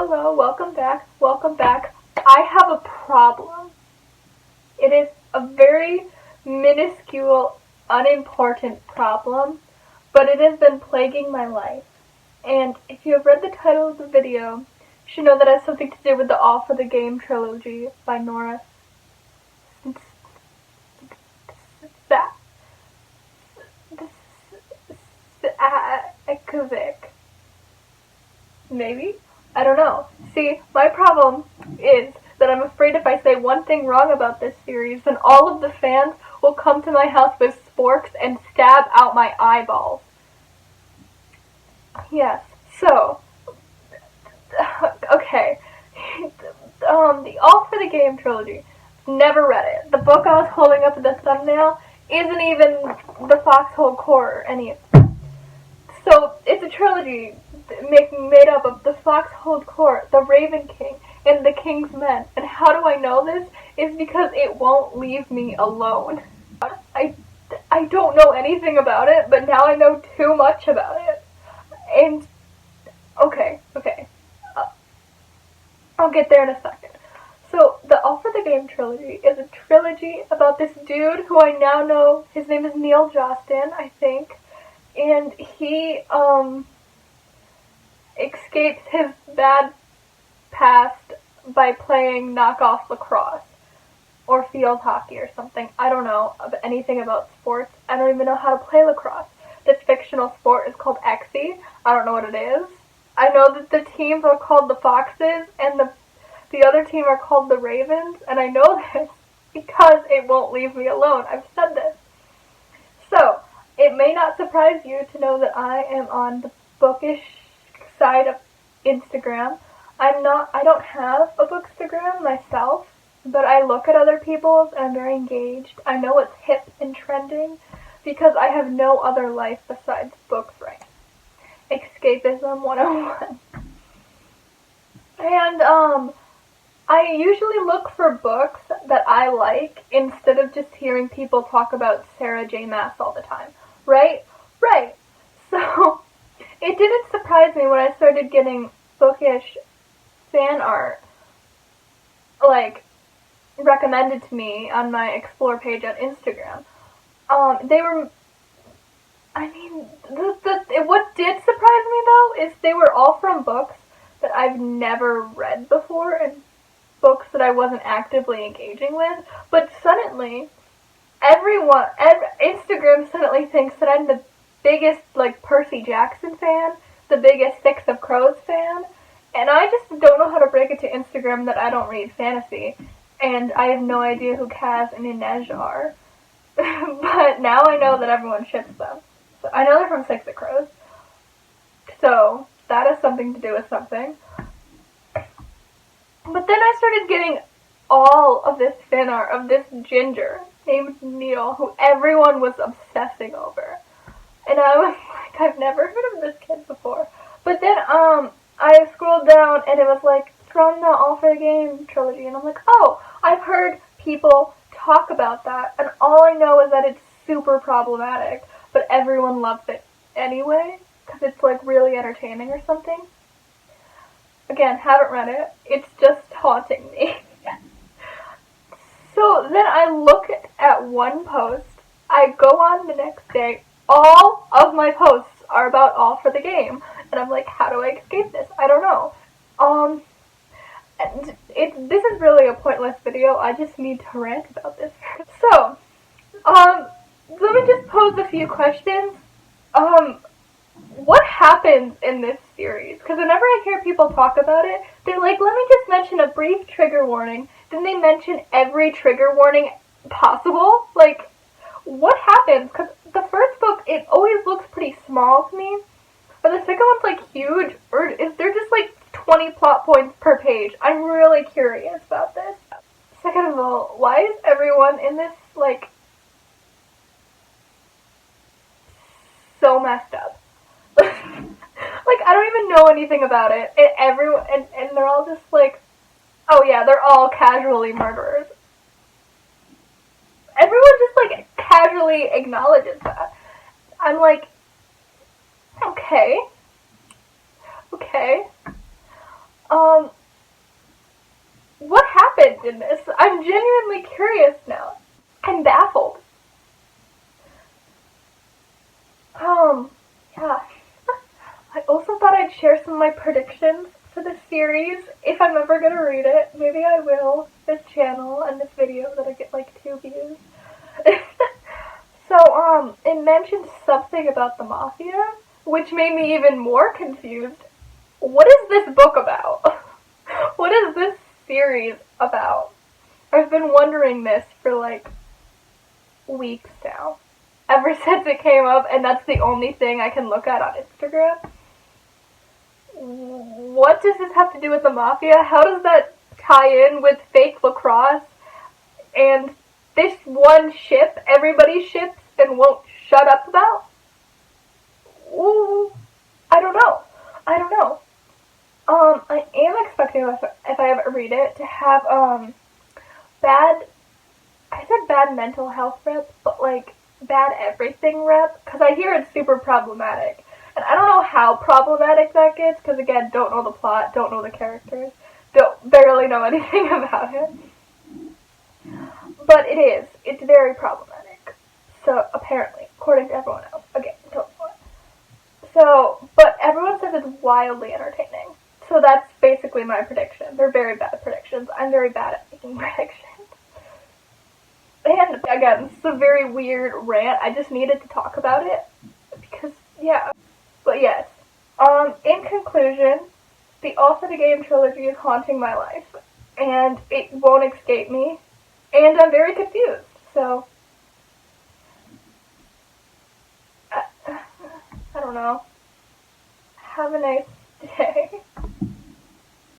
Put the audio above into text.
Hello, welcome back, welcome back. I have a problem. It is a very minuscule, unimportant problem, but it has been plaguing my life. And if you have read the title of the video, you should know that it has something to do with the All for the Game Trilogy by Nora Kovic. Maybe? I don't know. See, my problem is that I'm afraid if I say one thing wrong about this series, then all of the fans will come to my house with sporks and stab out my eyeballs. Yes, so, okay. The All for the Game trilogy. Never read it. The book I was holding up in the thumbnail isn't even the Foxhole Court or any of it. So, it's a trilogy made up of the Foxhole Court, the Raven King, and the King's Men. And how do I know this? Is because it won't leave me alone. I don't know anything about it, but now I know too much about it. And, okay. I'll get there in a second. So, the All for the Game trilogy is a trilogy about this dude who I now know, his name is Neil Jostin, I think, and he, escapes his bad past by playing knockoff lacrosse or field hockey or something. I don't know anything about sports. I don't even know how to play lacrosse. This fictional sport is called Exy. I don't know what it is. I know that the teams are called the Foxes and the other team are called the Ravens, and I know this because it won't leave me alone. I've said this. So, it may not surprise you to know that I am on the bookish side of Instagram. I don't have a bookstagram myself, but I look at other people's and I'm very engaged. I know what's hip and trending because I have no other life besides books right. Escapism 101. And, I usually look for books that I like instead of just hearing people talk about Sarah J. Maas all the time. Right? Right. So, it didn't surprise me when I started getting bookish fan art, like, recommended to me on my Explore page on Instagram. They were, I mean, what did surprise me, though, is they were all from books that I've never read before, and books that I wasn't actively engaging with, but suddenly, Instagram suddenly thinks that I'm the biggest, like, Percy Jackson fan, the biggest Six of Crows fan, and I just don't know how to break it to Instagram that I don't read fantasy, and I have no idea who Kaz and Inej are. But now I know that everyone ships them. So I know they're from Six of Crows. So, that has something to do with something. But then I started getting all of this fan art of this ginger named Neil, who everyone was obsessing over. And I was like, I've never heard of this kid before. But then, I scrolled down and it was like, from the All for the Game trilogy, and I'm like, oh, I've heard people talk about that, and all I know is that it's super problematic, but everyone loves it anyway, because it's like really entertaining or something. Again, haven't read it. It's just haunting me. So then I look at one post, I go on the next day, all of my posts are about All for the Game, and I'm like, how do I escape this? I don't know. And this is really a pointless video, I just need to rant about this. So, let me just pose a few questions. What happens in this series? Because whenever I hear people talk about it, they're like, let me just mention a brief trigger warning. Then they mention every trigger warning possible. Like, what happens? Because the first book, it always looks pretty small to me. But the second one's like huge. Or is there just like 20 plot points per page? I'm really curious about this. Second of all, why is everyone in this, like, so messed up? Like, I don't even know anything about it, and they're all just like, oh yeah, they're all casually murderers. Everyone just, like, casually acknowledges that. I'm like, okay. Um, what happened in this? I'm genuinely curious now. I'm baffled. Yeah. I also thought I'd share some of my predictions for the series. If I'm ever gonna read it, maybe I will. This channel and this video that I get like 2 views. So, it mentioned something about the mafia, which made me even more confused. What is this book about? What is this series about? I've been wondering this for like weeks now. Ever since it came up, and that's the only thing I can look at on Instagram. What does this have to do with the mafia? How does that tie in with fake lacrosse and this one ship everybody ships and won't shut up about? Ooh, I don't know. I don't know. I am expecting if I ever read it to have bad. I said bad mental health rep, but like bad everything rep, because I hear it's super problematic. And I don't know how problematic that gets, because again, don't know the plot, don't know the characters, don't barely know anything about it. But it is. It's very problematic. So, apparently, according to everyone else. Again, don't know it. So, but everyone says it's wildly entertaining. So that's basically my prediction. They're very bad predictions. I'm very bad at making predictions. And again, this is a very weird rant. I just needed to talk about it. Because, yeah. But yes. In conclusion, the author of the game trilogy is haunting my life. And it won't escape me. And I'm very confused. So, I don't know. Have a nice day.